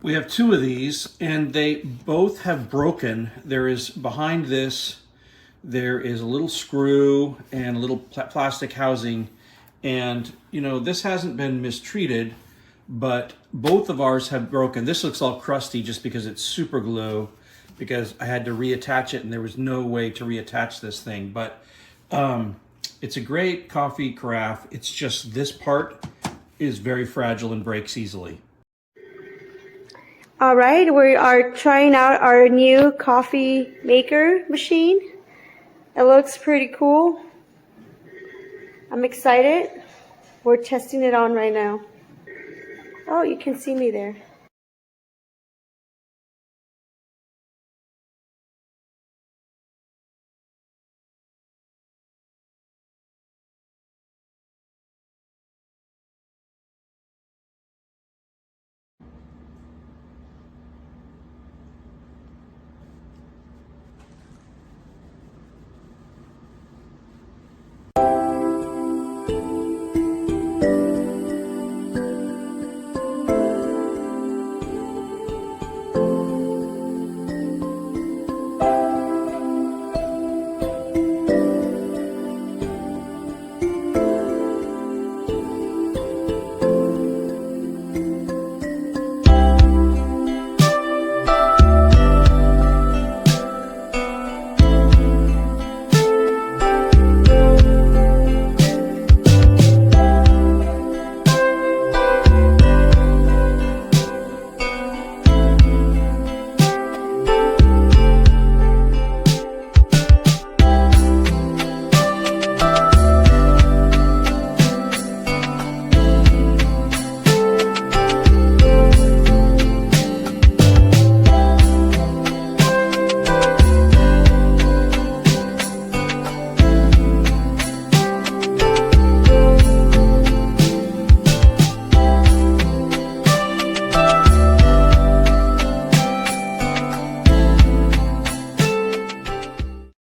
We have two of these, and they both have broken. There is, behind this, there is a little screw and a little plastic housing. And, you know, this hasn't been mistreated, but both of ours have broken. This looks all crusty just because it's super glue, because I had to reattach it and there was no way to reattach this thing. But it's a great coffee carafe. It's just this part is very fragile and breaks easily. All right, we are trying out our new coffee maker machine. It looks pretty cool. I'm excited. We're testing it on right now. Oh, you can see me there.